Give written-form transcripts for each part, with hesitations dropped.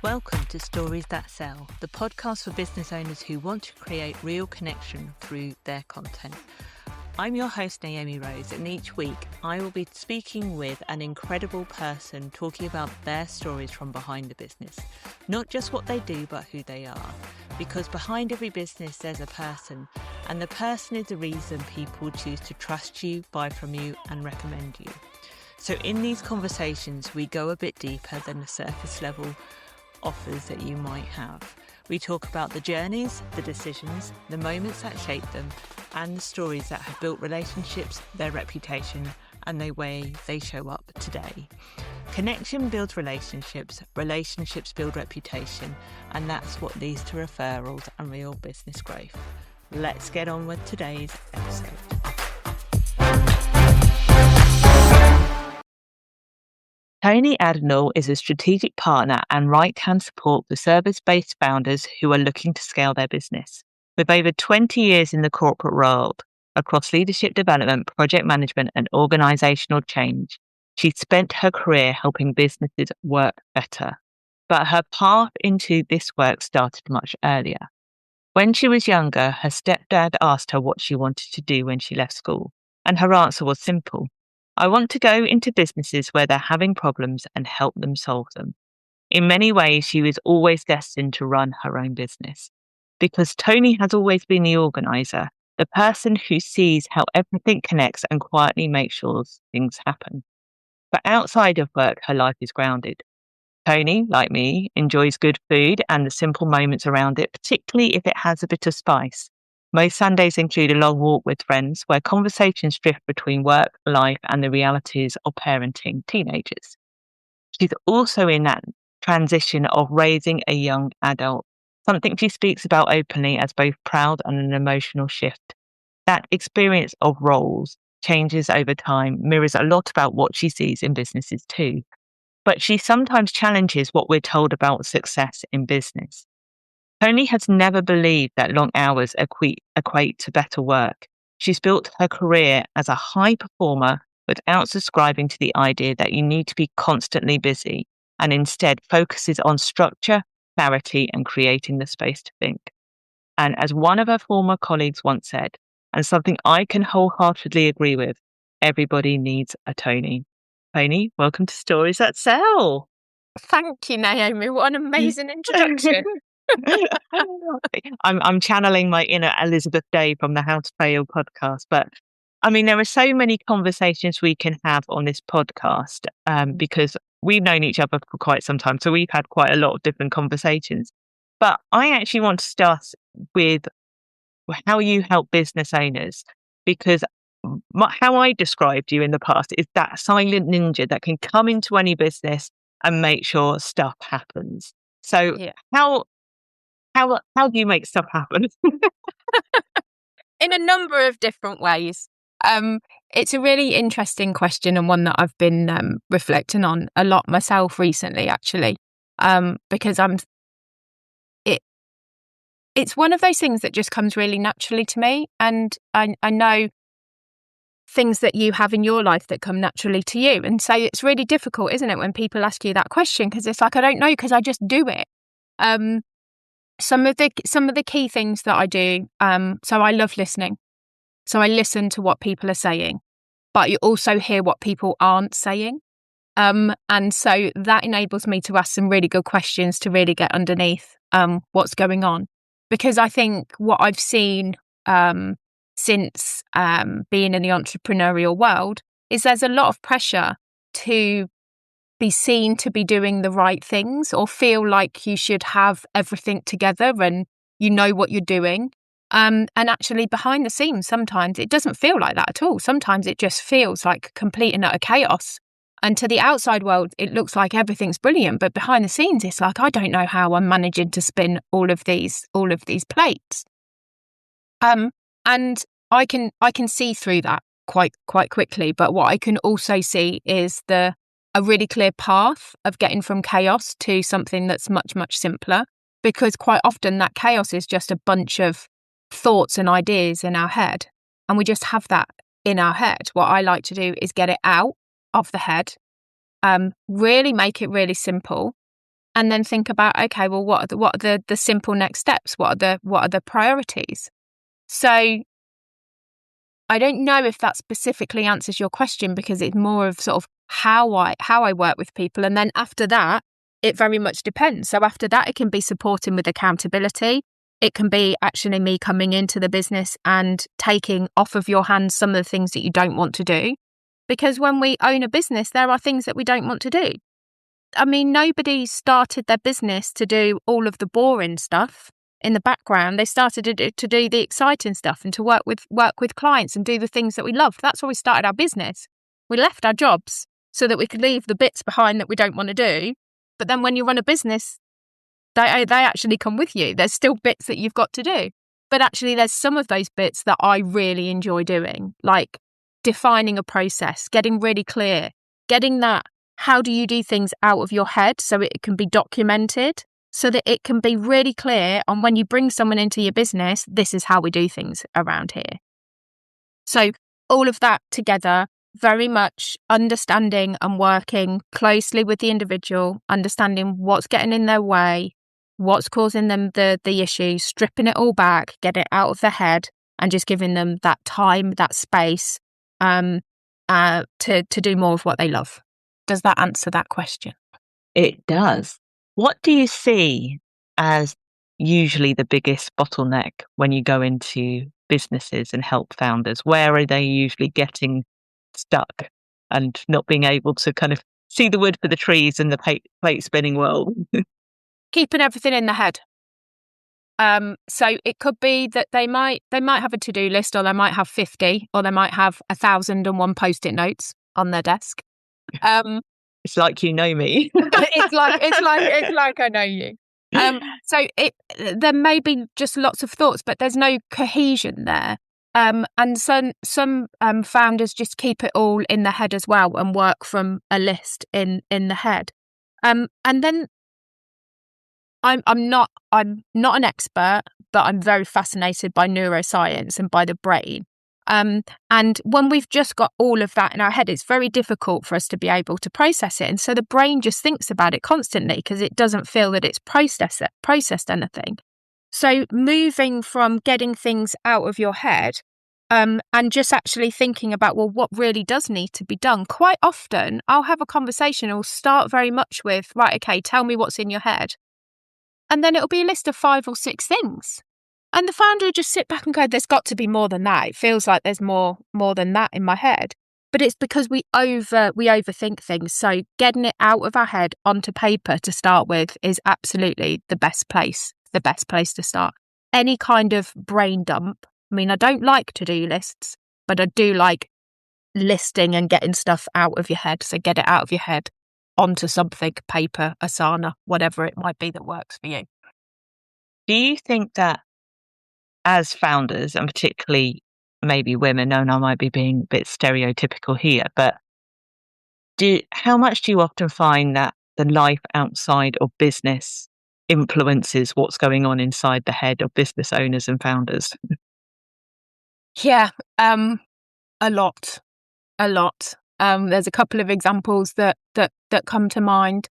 Welcome to Stories That Sell, the podcast for business owners who want to create real connection through their content. I'm your host, Naomi Rose, and each week I will be speaking with an incredible person talking about their stories from behind the business. Not just what they do, but who they are. Because behind every business, there's a person, and the person is the reason people choose to trust you, buy from you, and recommend you. So in these conversations, we go a bit deeper than the surface level offers that you might have. We talk about the journeys, the decisions, the moments that shape them, and the stories that have built relationships, their reputation, and the way they show up today. Connection builds relationships, relationships build reputation, and that's what leads to referrals and real business growth. Let's get on with today's episode. Toni Addinall is a strategic partner and right-hand support for service-based founders who are looking to scale their business. With over 20 years in the corporate world, across leadership development, project management, and organizational change, she's spent her career helping businesses work better. But her path into this work started much earlier. When she was younger, her stepdad asked her what she wanted to do when she left school, and her answer was simple. I want to go into businesses where they're having problems and help them solve them. In many ways, she was always destined to run her own business. Because Toni has always been the organizer, the person who sees how everything connects and quietly makes sure things happen. But outside of work, her life is grounded. Toni, like me, enjoys good food and the simple moments around it, particularly if it has a bit of spice. Most Sundays include a long walk with friends where conversations drift between work, life, and the realities of parenting teenagers. She's also in that transition of raising a young adult, something she speaks about openly as both proud and an emotional shift. That experience of roles changes over time, mirrors a lot about what she sees in businesses too. But she sometimes challenges what we're told about success in business. Toni has never believed that long hours equate to better work. She's built her career as a high performer without subscribing to the idea that you need to be constantly busy, and instead focuses on structure, clarity, and creating the space to think. And as one of her former colleagues once said, and something I can wholeheartedly agree with, everybody needs a Toni. Toni, welcome to Stories That Sell. Thank you, Naomi. What an amazing introduction. I'm channeling my inner Elizabeth Day from the How to Fail podcast. But I mean, there are so many conversations we can have on this podcast because we've known each other for quite some time. So we've had quite a lot of different conversations. But I actually want to start with how you help business owners, because how I described you in the past is that silent ninja that can come into any business and make sure stuff happens. So how do you make stuff happen? In a number of different ways. It's a really interesting question, and one that I've been reflecting on a lot myself recently, actually, because it's one of those things that just comes really naturally to me, and I know things that you have in your life that come naturally to you, and so it's really difficult, isn't it, when people ask you that question, because it's like, I don't know, because I just do it. Some of the key things that I do, so I love listening. So I listen to what people are saying, but you also hear what people aren't saying. And so that enables me to ask some really good questions to really get underneath what's going on. Because I think what I've seen since being in the entrepreneurial world is there's a lot of pressure to be seen to be doing the right things, or feel like you should have everything together and you know what you're doing. And actually behind the scenes, sometimes it doesn't feel like that at all. Sometimes it just feels like complete and utter chaos. And to the outside world, it looks like everything's brilliant. But behind the scenes, it's like, I don't know how I'm managing to spin all of these plates. And I can see through that quite quickly. But what I can also see is a really clear path of getting from chaos to something that's much, much simpler, because quite often that chaos is just a bunch of thoughts and ideas in our head, and we just have that in our head. What I like to do is get it out of the head, really make it really simple, and then think about, okay, well, what are the simple next steps? What are the priorities? So I don't know if that specifically answers your question, because it's more of sort of how I work with people. And then after that, it very much depends. So after that, it can be supporting with accountability. It can be actually me coming into the business and taking off of your hands some of the things that you don't want to do. Because when we own a business, there are things that we don't want to do. I mean, nobody started their business to do all of the boring stuff in the background. They started to do the exciting stuff and to work with clients and do the things that we love. That's why we started our business. We left our jobs so that we could leave the bits behind that we don't want to do. But then when you run a business, they actually come with you. There's still bits that you've got to do. But actually, there's some of those bits that I really enjoy doing, like defining a process, getting really clear, getting that. How do you do things out of your head so it can be documented, so that it can be really clear on when you bring someone into your business, this is how we do things around here. So all of that together, very much understanding and working closely with the individual, understanding what's getting in their way, what's causing them the issue, stripping it all back, get it out of their head, and just giving them that time, that space to do more of what they love. Does that answer that question? It does. What do you see as usually the biggest bottleneck when you go into businesses and help founders? Where are they usually getting stuck and not being able to kind of see the wood for the trees in the plate spinning world? Keeping everything in the head. So it could be that they might have a to-do list, or they might have 50, or they might have 1,001 post-it notes on their desk. It's like you know me. it's like I know you. So there may be just lots of thoughts, but there's no cohesion there. And some founders just keep it all in the head as well and work from a list in the head. And then I'm not an expert, but I'm very fascinated by neuroscience and by the brain. And when we've just got all of that in our head, it's very difficult for us to be able to process it. And so the brain just thinks about it constantly because it doesn't feel that it's processed anything. So moving from getting things out of your head and just actually thinking about, well, what really does need to be done. Quite often I'll have a conversation, it'll start very much with, right, okay, tell me what's in your head. And then it'll be a list of 5 or 6 things. And the founder will just sit back and go, there's got to be more than that. It feels like there's more than that in my head. But it's because we overthink things. So getting it out of our head onto paper to start with is absolutely the best place to start. Any kind of brain dump. I mean, I don't like to-do lists, but I do like listing and getting stuff out of your head. So get it out of your head onto something, paper, Asana, whatever it might be that works for you. Do you think that as founders, and particularly maybe women, and I might be being a bit stereotypical here, but how much do you often find that the life outside of business influences what's going on inside the head of business owners and founders? Yeah, a lot. There's a couple of examples that come to mind.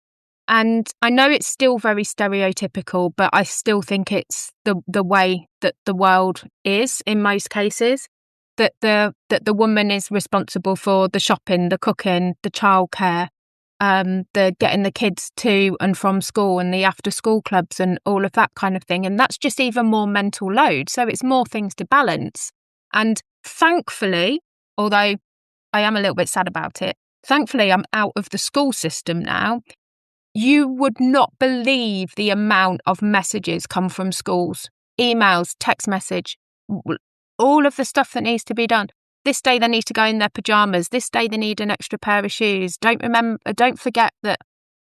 And I know it's still very stereotypical, but I still think it's the way that the world is in most cases. That the woman is responsible for the shopping, the cooking, the childcare, the getting the kids to and from school and the after school clubs and all of that kind of thing. And that's just even more mental load. So it's more things to balance. And thankfully, although I am a little bit sad about it, thankfully I'm out of the school system now. You would not believe the amount of messages come from schools, emails, text message, all of the stuff that needs to be done. This day they need to go in their pajamas. This day they need an extra pair of shoes. Don't forget that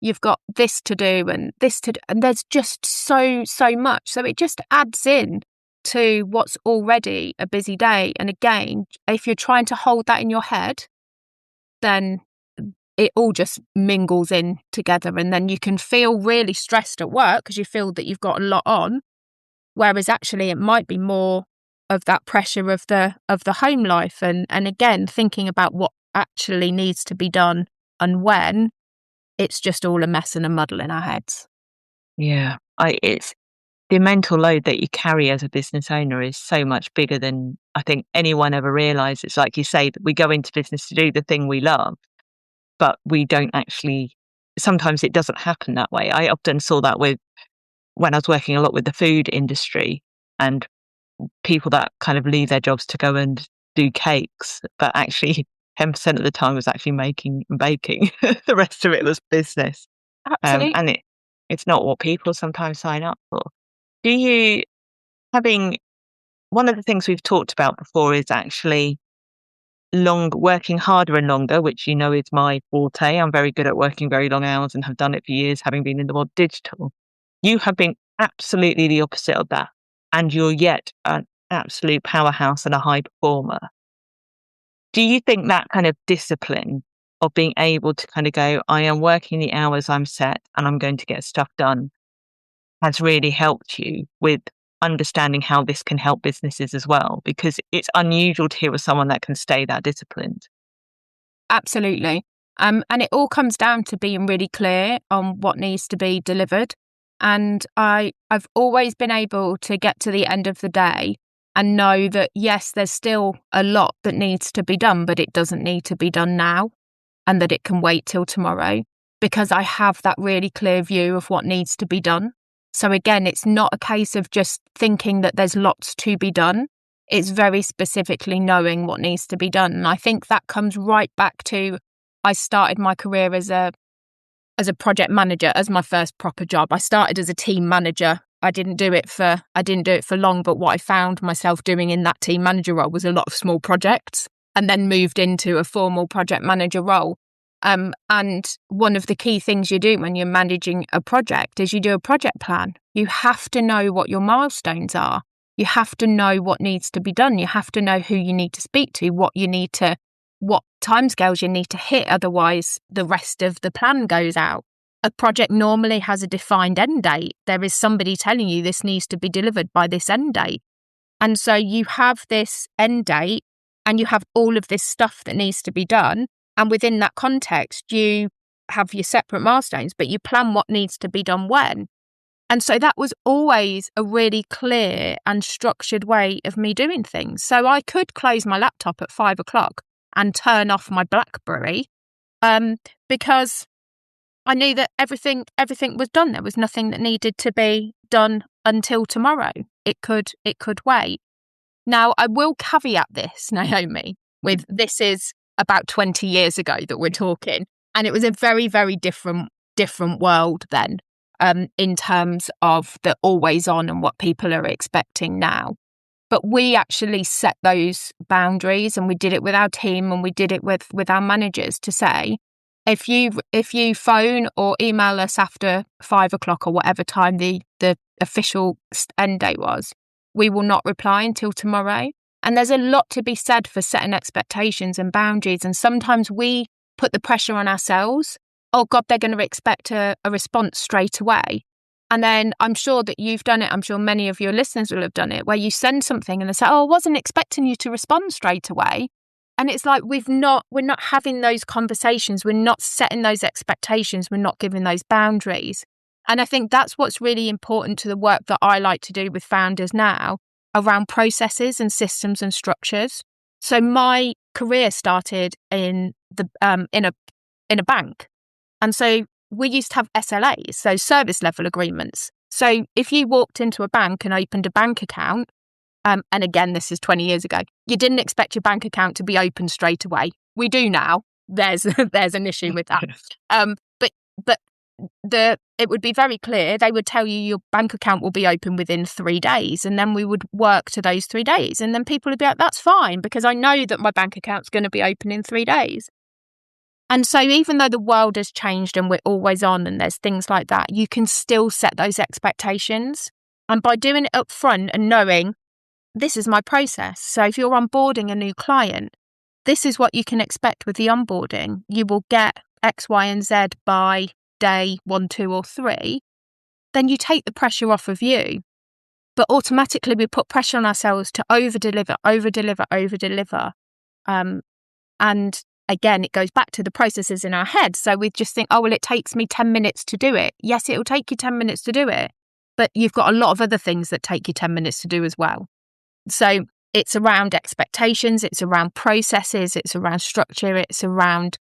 you've got this to do and this to do. And there's just so much. So it just adds in to what's already a busy day. And again, if you're trying to hold that in your head, then it all just mingles in together, and then you can feel really stressed at work because you feel that you've got a lot on, whereas actually it might be more of that pressure of the home life, and again thinking about what actually needs to be done and when. It's just all a mess and a muddle in our heads. Yeah. It's the mental load that you carry as a business owner is so much bigger than I think anyone ever realizes. Like you say, that we go into business to do the thing we love, but we don't actually, sometimes it doesn't happen that way. I often saw that with when I was working a lot with the food industry and people that kind of leave their jobs to go and do cakes, but actually 10% of the time was actually making and baking. The rest of it was business. Absolutely. And it's not what people sometimes sign up for. Do you, having, one of the things we've talked about before is actually working harder and longer, which you know is my forte. I'm very good at working very long hours and have done it for years, having been in the world digital. You have been absolutely the opposite of that, and you're yet an absolute powerhouse and a high performer. Do you think that kind of discipline of being able to kind of go, I am working the hours I'm set and I'm going to get stuff done, has really helped you with understanding how this can help businesses as well? Because it's unusual to hear of someone that can stay that disciplined. Absolutely. And it all comes down to being really clear on what needs to be delivered. And I've always been able to get to the end of the day and know that, yes, there's still a lot that needs to be done, but it doesn't need to be done now, and that it can wait till tomorrow, because I have that really clear view of what needs to be done. So again, it's not a case of just thinking that there's lots to be done. It's very specifically knowing what needs to be done. And I think that comes right back to, I started my career as a project manager, as my first proper job. I started as a team manager. I didn't do it for long, but what I found myself doing in that team manager role was a lot of small projects, and then moved into a formal project manager role. And one of the key things you do when you're managing a project is you do a project plan. You have to know what your milestones are. You have to know what needs to be done. You have to know who you need to speak to, what timescales you need to hit. Otherwise, the rest of the plan goes out. A project normally has a defined end date. There is somebody telling you this needs to be delivered by this end date. And so you have this end date and you have all of this stuff that needs to be done. And within that context, you have your separate milestones, but you plan what needs to be done when. And so that was always a really clear and structured way of me doing things. So I could close my laptop at 5:00 and turn off my BlackBerry, because I knew that everything was done. There was nothing that needed to be done until tomorrow. It could wait. Now, I will caveat this, Naomi, with this is about 20 years ago that we're talking, and it was a very, very different world then, in terms of the always on and what people are expecting now. But we actually set those boundaries, and we did it with our team, and we did it with our managers to say, if you phone or email us after 5:00 or whatever time the official end date was, we will not reply until tomorrow. And there's a lot to be said for setting expectations and boundaries. And sometimes we put the pressure on ourselves. Oh God, they're going to expect a response straight away. And then I'm sure that you've done it. I'm sure many of your listeners will have done it, where you send something and they say, oh, I wasn't expecting you to respond straight away. And it's like, we're not having those conversations. We're not setting those expectations. We're not giving those boundaries. And I think that's what's really important to the work that I like to do with founders now around processes and systems and structures. So my career started in a bank. And so we used to have SLAs, so service level agreements. So if you walked into a bank and opened a bank account, and again, this is 20 years ago, you didn't expect your bank account to be open straight away. We do now. There's an issue with that. But it would be very clear. They would tell you your bank account will be open within 3 days, and then we would work to those 3 days. And then people would be like, that's fine, because I know that my bank account's going to be open in 3 days. And so even though the world has changed and we're always on and there's things like that, you can still set those expectations. And by doing it up front and knowing, this is my process. So if you're onboarding a new client, this is what you can expect with the onboarding. You will get X, Y, and Z by day 1, 2, or 3. Then you take the pressure off of you. But automatically we put pressure on ourselves to over-deliver. And again, it goes back to the processes in our head. So we just think, oh, well, it takes me 10 minutes to do it. Yes, it'll take you 10 minutes to do it, but you've got a lot of other things that take you 10 minutes to do as well. So it's around expectations, it's around processes, it's around structure, it's around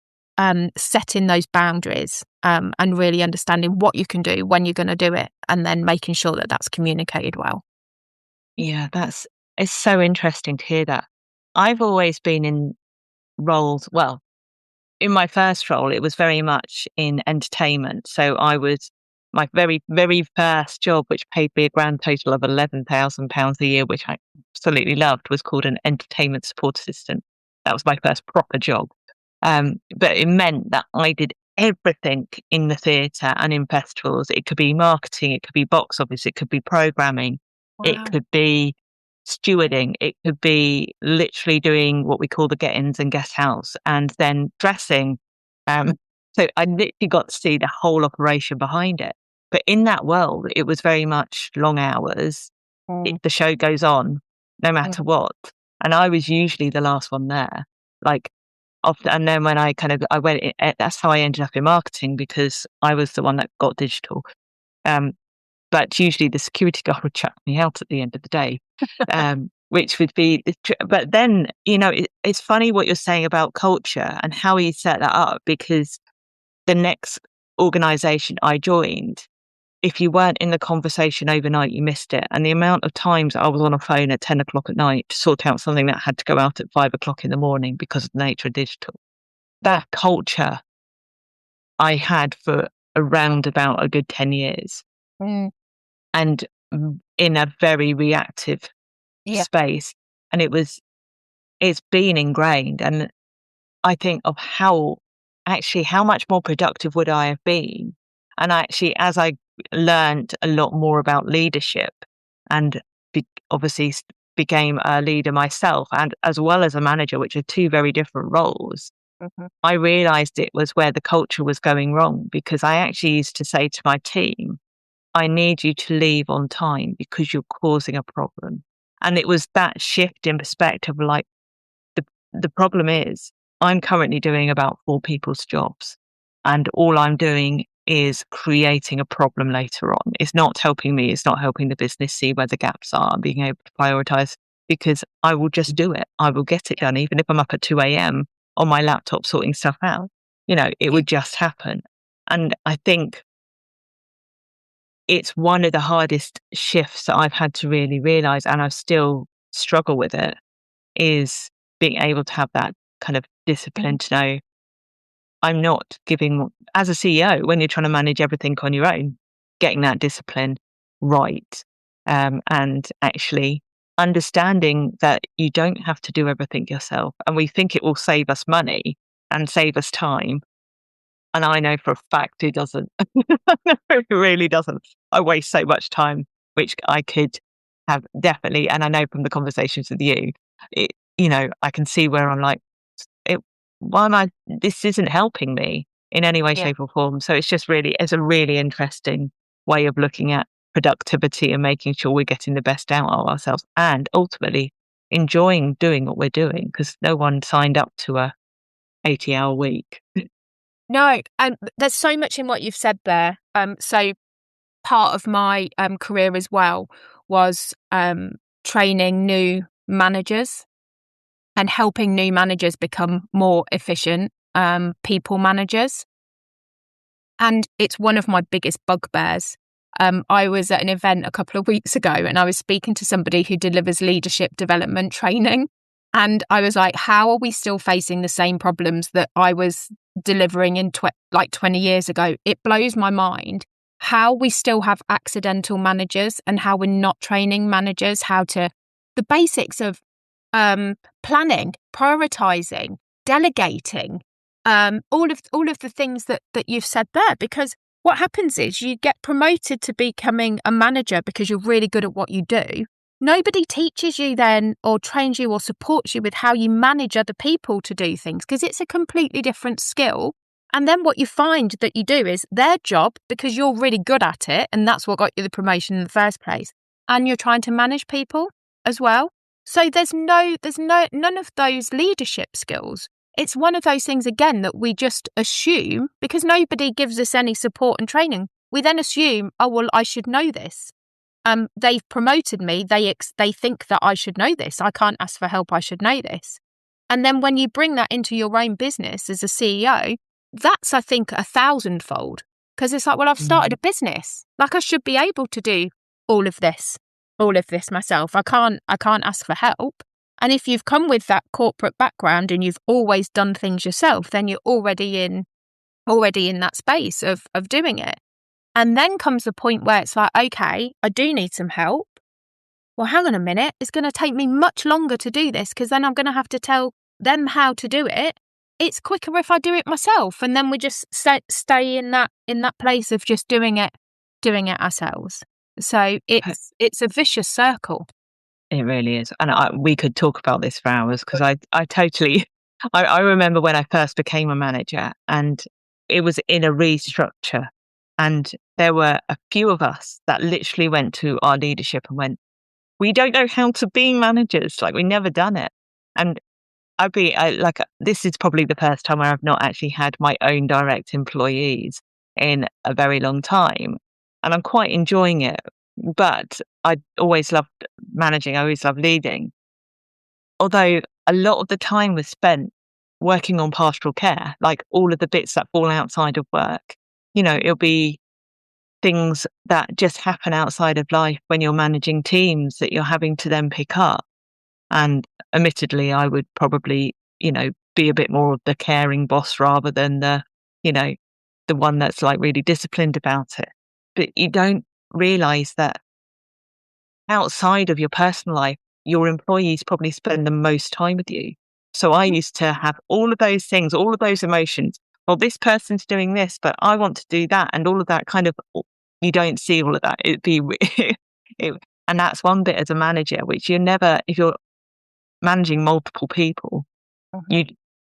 setting those boundaries and really understanding what you can do, when you're going to do it, and then making sure that that's communicated well. Yeah, it's so interesting to hear that. I've always been in roles, well, in my first role, it was very much in entertainment. So my very, very first job, which paid me a grand total of £11,000 a year, which I absolutely loved, was called an entertainment support assistant. That was my first proper job. But it meant that I did everything in the theatre and in festivals. It could be marketing, it could be box office, it could be programming, it Wow. could be stewarding, it could be literally doing what we call the get-ins and guest house, and then dressing. So I literally got to see the whole operation behind it. But in that world, it was very much long hours. Mm, The show goes on no mm, matter what. And I was usually the last one there. Like, often, and then when I went, that's how I ended up in marketing, because I was the one that got digital. Um, but usually the security guard would chuck me out at the end of the day, which would be. But then, it's funny what you're saying about culture and how you set that up, because the next organization I joined, if you weren't in the conversation overnight, you missed it. And the amount of times I was on a phone at 10 o'clock at night to sort out something that had to go out at 5 o'clock in the morning because of the nature of digital. yeah. That culture I had for around about a good 10 years, Mm, and in a very reactive yeah. space. And it's been ingrained. And I think of how much more productive would I have been? And as I learned a lot more about leadership, and obviously became a leader myself, and as well as a manager, which are two very different roles, Mhm. I realized it was where the culture was going wrong, because I actually used to say to my team, I need you to leave on time because you're causing a problem. And it was that shift in perspective, like, the problem is I'm currently doing about 4 people's jobs, and all I'm doing is creating a problem later on. It's not helping me. It's not helping the business see where the gaps are and being able to prioritize, because I will just do it. I will get it done, even if I'm up at 2 a.m. on my laptop sorting stuff out. It Yeah. would just happen. And I think it's one of the hardest shifts that I've had to really realize, and I still struggle with it, is being able to have that kind of Mhm. discipline to know I'm not giving, as a CEO, when you're trying to manage everything on your own, getting that discipline right. And actually understanding that you don't have to do everything yourself. And we think it will save us money and save us time. And I know for a fact it doesn't. It really doesn't. I waste so much time, which I could have definitely. And I know from the conversations with you, I can see where I'm like, it, why am I, this isn't helping me in any way, Yeah. shape, or form. So it's a really interesting way of looking at productivity and making sure we're getting the best out of ourselves, and ultimately enjoying doing what we're doing, because no one signed up to a 80-hour week. No, and there's so much in what you've said there. So part of my career as well was training new managers and helping new managers become more efficient people managers. And it's one of my biggest bugbears. I was at an event a couple of weeks ago and I was speaking to somebody who delivers leadership development training. And I was like, how are we still facing the same problems that I was delivering in 20 years ago? It blows my mind how we still have accidental managers and how we're not training managers the basics of planning, prioritizing, delegating, all of the things that you've said there. Because what happens is you get promoted to becoming a manager because you're really good at what you do. Nobody teaches you then or trains you or supports you with how you manage other people to do things, because it's a completely different skill. And then what you find that you do is their job, because you're really good at it, and that's what got you the promotion in the first place. And you're trying to manage people as well. So there's none of those leadership skills it's one of those things, again, that we just assume, because nobody gives us any support and training. We then assume, oh, well, I should know this. They've promoted me. They think that I should know this. I can't ask for help. I should know this. And then when you bring that into your own business as a CEO, that's, I think, 1,000-fold. Because it's like, well, I've started a business. Like, I should be able to do all of this myself. I can't ask for help. And if you've come with that corporate background and you've always done things yourself, then you're already in that space of doing it. And then comes the point where it's like, okay, I do need some help. Well, hang on a minute. It's going to take me much longer to do this, because then I'm going to have to tell them how to do it. It's quicker if I do it myself. And then we just stay in that place of just doing it ourselves. So it's a vicious circle. It really is. And we could talk about this for hours, because I totally, I remember when I first became a manager, and it was in a restructure, and there were a few of us that literally went to our leadership and went, we don't know how to be managers. Like, we never done it. And this is probably the first time where I've not actually had my own direct employees in a very long time. And I'm quite enjoying it. But I always loved managing. I always loved leading. Although a lot of the time was spent working on pastoral care, like all of the bits that fall outside of work. It'll be things that just happen outside of life when you're managing teams that you're having to then pick up. And admittedly, I would probably, be a bit more of the caring boss rather than the one that's like really disciplined about it. But you don't realize that outside of your personal life, your employees probably spend the most time with you. So I used to have all of those things, all of those emotions. Well, this person's doing this, but I want to do that. And all of that kind of, you don't see all of that. And that's one bit as a manager, which if you're managing multiple people, you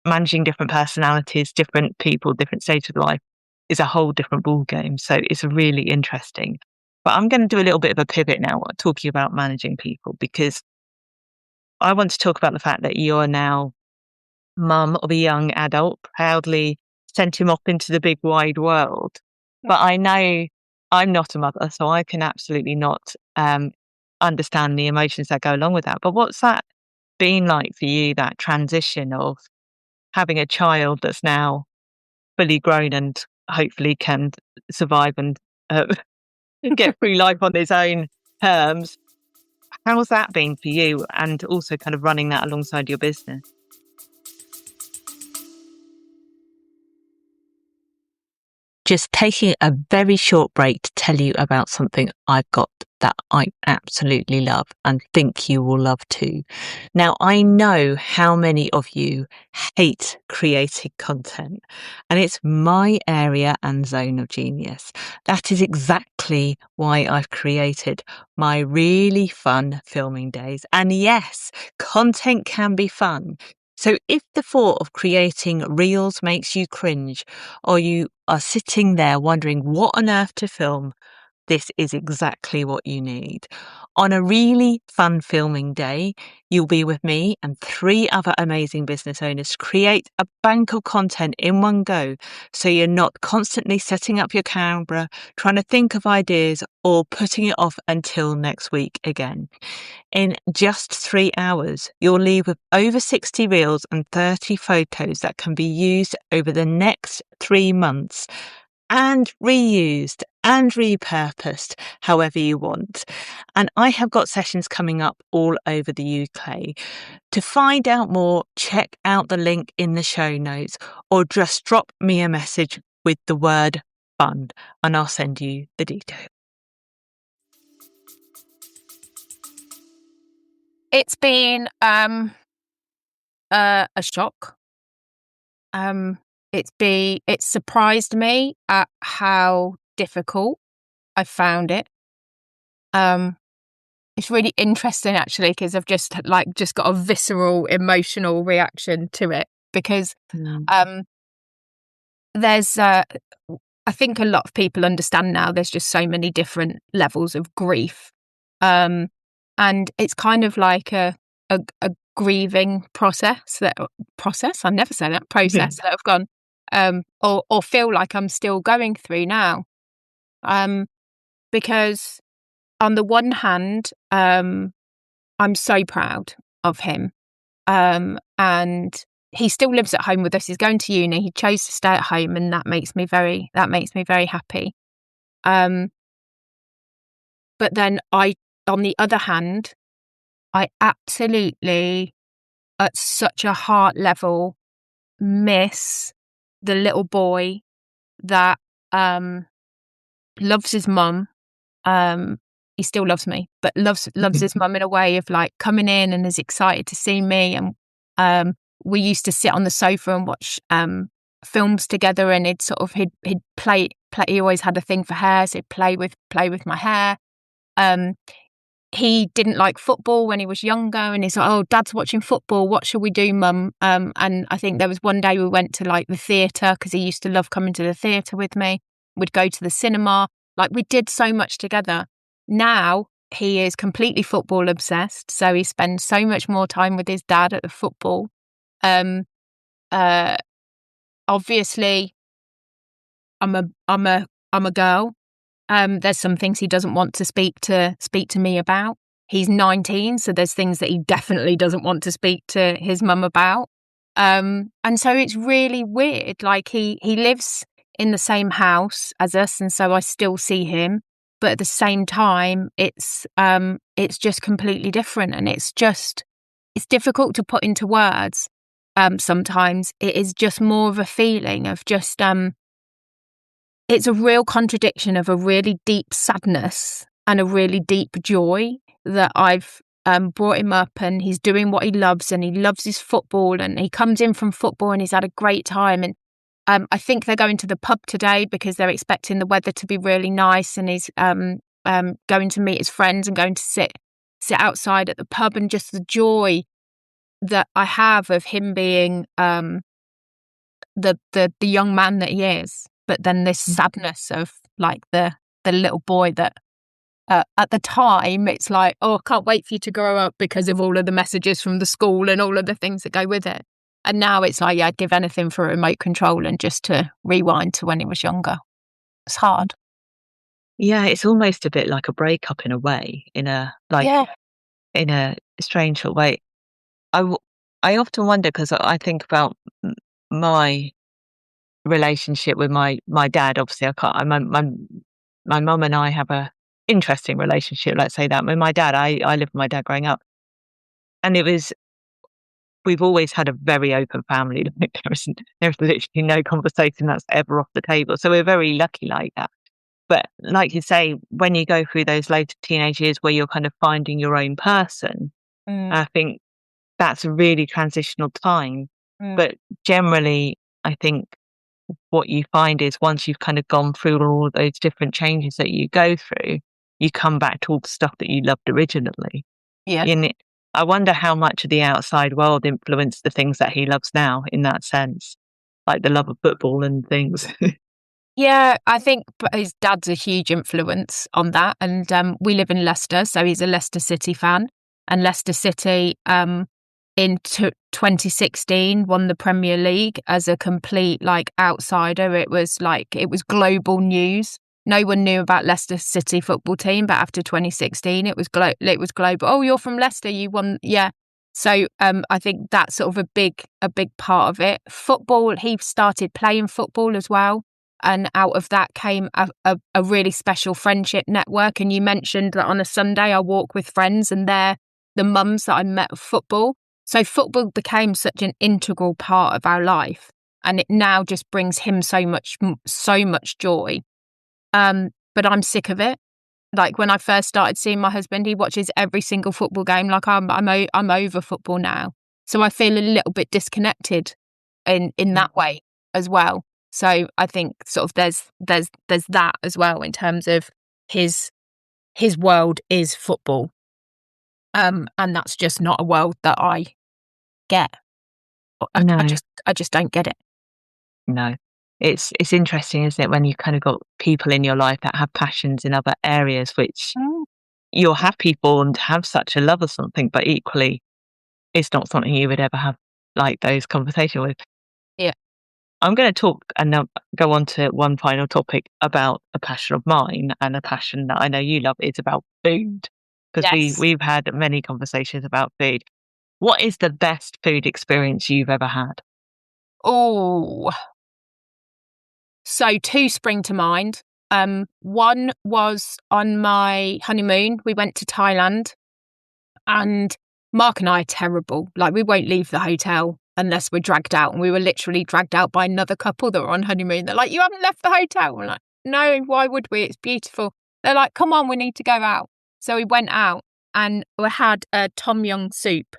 managing different personalities, different people, different stages of life is a whole different ball game. So it's really interesting. But I'm going to do a little bit of a pivot now, talking about managing people, because I want to talk about the fact that you're now mum of a young adult, proudly sent him off into the big wide world. But I know I'm not a mother, so I can absolutely not understand the emotions that go along with that. But what's that been like for you, that transition of having a child that's now fully grown and hopefully can survive and get through life on his own terms? How's that been for you, and also kind of running that alongside your business? Just taking a very short break to tell you about something I've got that I absolutely love and think you will love too. Now, I know how many of you hate creating content, and it's my area and zone of genius. That is exactly why I've created my really fun filming days. And yes, content can be fun. So if the thought of creating reels makes you cringe, or you are sitting there wondering what on earth to film, this is exactly what you need. On a really fun filming day, you'll be with me and 3 other amazing business owners to create a bank of content in one go, so you're not constantly setting up your camera, trying to think of ideas, or putting it off until next week again. In just 3 hours, you'll leave with over 60 reels and 30 photos that can be used over the next 3 months, and reused and repurposed however you want. And I have got sessions coming up all over the UK. To find out more, check out the link in the show notes, or just drop me a message with the word fun and I'll send you the details. It's been a shock. It's surprised me at how difficult I found it. It's really interesting actually, because I've just got a visceral emotional reaction to it, because there's I think a lot of people understand now there's just so many different levels of grief. And it's kind of like a grieving process that I've gone, or feel like I'm still going through now. Because on the one hand, I'm so proud of him. And he still lives at home with us. He's going to uni. He chose to stay at home, and that makes me very happy. But then on the other hand, I absolutely, at such a heart level, miss the little boy that loves his mum. He still loves me, but loves his mum in a way of like coming in and is excited to see me. And we used to sit on the sofa and watch films together, and he'd play. He always had a thing for hair, so he'd play with my hair. He didn't like football when he was younger, and he's like, "Oh, Dad's watching football. What shall we do, Mum?" And I think there was one day we went to like the theatre, because he used to love coming to the theatre with me. We'd go to the cinema. Like, we did so much together. Now he is completely football obsessed, so he spends so much more time with his dad at the football. Obviously, I'm a girl. There's some things he doesn't want to speak to me about. He's 19, so there's things that he definitely doesn't want to speak to his mum about. And so it's really weird. Like, he lives in the same house as us, and so I still see him. But at the same time, it's just completely different, and it's difficult to put into words. Sometimes it is just more of a feeling of just it's a real contradiction of a really deep sadness and a really deep joy that I've brought him up, and he's doing what he loves, and he loves his football, and he comes in from football and he's had a great time. And I think they're going to the pub today because they're expecting the weather to be really nice, and he's going to meet his friends and going to sit outside at the pub, and just the joy that I have of him being the young man that he is. But then this sadness of like the little boy that at the time it's like, oh, I can't wait for you to grow up because of all of the messages from the school and all of the things that go with it. And now it's like, yeah, I'd give anything for a remote control and just to rewind to when he was younger. It's hard. Yeah, it's almost a bit like a breakup in a way, in a strange sort of way. I often wonder, because I think about my relationship with my dad. Obviously, I can't. My mum and I have a interesting relationship. Let's say that. With my dad, I lived with my dad growing up, and we've always had a very open family. Like, there's literally no conversation that's ever off the table. So we're very lucky like that. But like you say, when you go through those later teenage years where you're kind of finding your own person, I think that's a really transitional time. But generally, I think what you find is once you've kind of gone through all of those different changes that you go through, you come back to all the stuff that you loved originally. Yeah. And I wonder how much of the outside world influenced the things that he loves now in that sense, like the love of football and things. Yeah, I think his dad's a huge influence on that. And we live in Leicester, so he's a Leicester City fan. And Leicester City, in 2016, won the Premier League as a complete like outsider. It was global news. No one knew about Leicester City football team, but after 2016, it was global. Oh, you're from Leicester, you won, yeah. So I think that's sort of a big part of it. Football, he started playing football as well. And out of that came a really special friendship network. And you mentioned that on a Sunday I walk with friends, and they're the mums that I met at football. So football became such an integral part of our life, and it now just brings him so much joy. But I'm sick of it. Like, when I first started seeing my husband, he watches every single football game. Like, I'm over football now, so I feel a little bit disconnected in that way as well. So I think sort of there's that as well, in terms of his world is football, and that's just not a world that I get. No. I just don't get it. No. It's interesting, isn't it, when you've kind of got people in your life that have passions in other areas which you're happy for and have such a love of something, but equally it's not something you would ever have like those conversations with. Yeah. I'm going to talk and now go on to one final topic about a passion of mine and a passion that I know you love. It's about food, because Yes. we've had many conversations about food. What is the best food experience you've ever had? Oh, so two spring to mind. One was on my honeymoon. We went to Thailand, and Mark and I are terrible. Like, we won't leave the hotel unless we're dragged out. And we were literally dragged out by another couple that were on honeymoon. They're like, "You haven't left the hotel." We're like, "No, why would we? It's beautiful." They're like, "Come on, we need to go out." So we went out and we had a tom yum soup.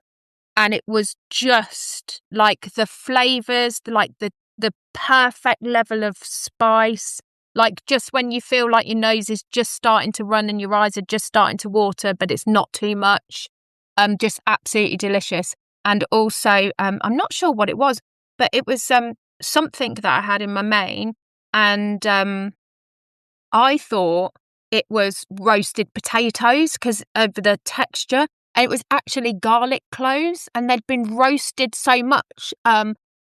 And it was just like the flavours, like the perfect level of spice. Like, just when you feel like your nose is just starting to run and your eyes are just starting to water, but it's not too much. Just absolutely delicious. And also, I'm not sure what it was, but it was something that I had in my main, and I thought it was roasted potatoes because of the texture. And it was actually garlic cloves, and they'd been roasted so much,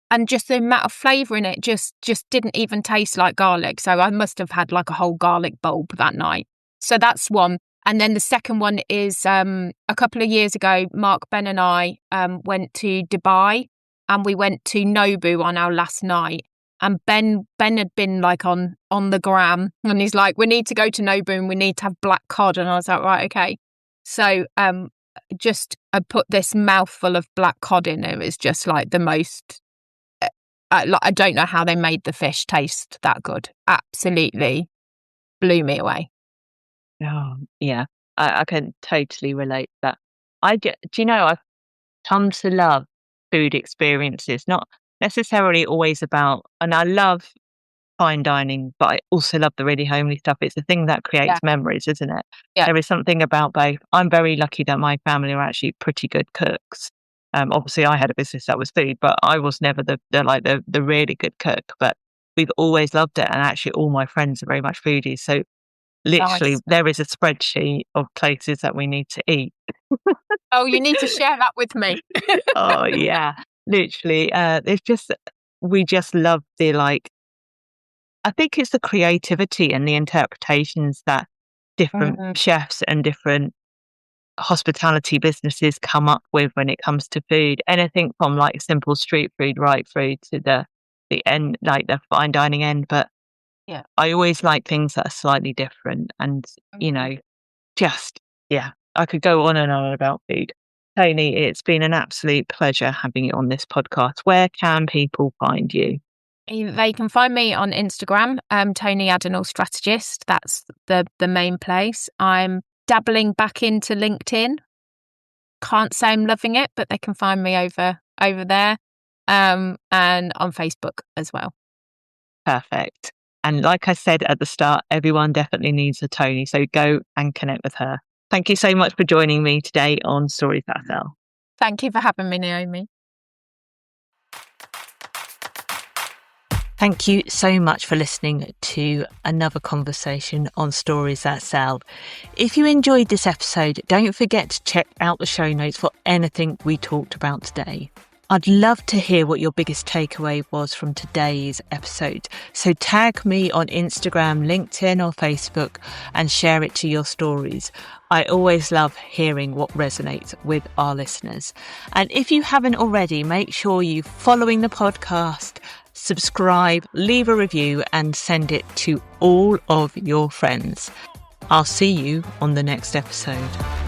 and just the amount of flavour in it just didn't even taste like garlic. So I must have had like a whole garlic bulb that night. So that's one. And then the second one is a couple of years ago, Mark, Ben and I went to Dubai, and we went to Nobu on our last night. And Ben had been like on the gram, and he's like, "We need to go to Nobu and we need to have black cod." And I was like, "Right, okay." So I put this mouthful of black cod in. It was just like the most. I don't know how they made the fish taste that good. Absolutely blew me away. Oh, yeah, I can totally relate to that. Do you know, I've come to love food experiences, not necessarily always about, and I love fine dining, but I also love the really homely stuff. It's the thing that Yeah, creates memories, isn't it? yeah. There is something about both. I'm very lucky that my family are actually pretty good cooks. Obviously, I had a business that was food, but I was never the really good cook. But we've always loved it, and actually, all my friends are very much foodies. So literally, Nice. there is a spreadsheet of places that we need to eat. Oh, you need to share that with me. Oh yeah, literally. It's just we just love the like. I think it's the creativity and the interpretations that different Mm, chefs and different hospitality businesses come up with when it comes to food. Anything from like simple street food right through to the end, like the fine dining end. But yeah. I always like things that are slightly different, and you Mhm. know, just yeah, I could go on and on about food. Tony, it's been an absolute pleasure having you on this podcast. Where can people find you? They can find me on Instagram, Toni Addinall Strategist. That's the main place. I'm dabbling back into LinkedIn. Can't say I'm loving it, but they can find me over there, and on Facebook as well. Perfect. And like I said at the start, everyone definitely needs a Tony, so go and connect with her. Thank you so much for joining me today on Stories That Sell. Thank you for having me, Naomi. Thank you so much for listening to another conversation on Stories That Sell. If you enjoyed this episode, don't forget to check out the show notes for anything we talked about today. I'd love to hear what your biggest takeaway was from today's episode. So tag me on Instagram, LinkedIn or Facebook and share it to your stories. I always love hearing what resonates with our listeners. And if you haven't already, make sure you're following the podcast, subscribe, leave a review and send it to all of your friends. I'll see you on the next episode.